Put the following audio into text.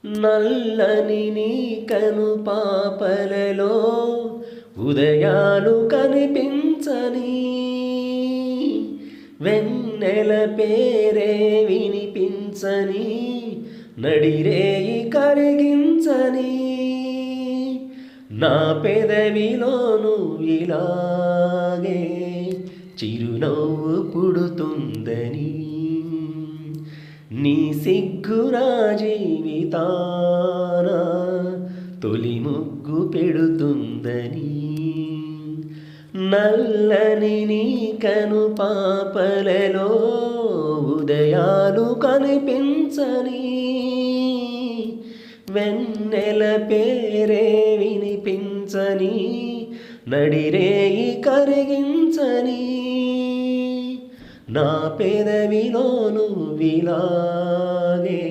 నల్లని నీ కను పాపలలో ఉదయాలు కనిపించని వెన్నెల పేరే వినిపించని నడిరేయి కరిగించని నా పెదవిలోను ఇలాగే చిరునవ్వు పుడుతుందని నీ సిగ్గురా జీవితాన తొలి ముగ్గు పెడుతుందని నల్లని నీ కను పాపలలో ఉదయాలు కనిపించని వెన్నెల పేరే వినిపించని నడిరేయి కరిగించని నా పెదవిలోను విలాగే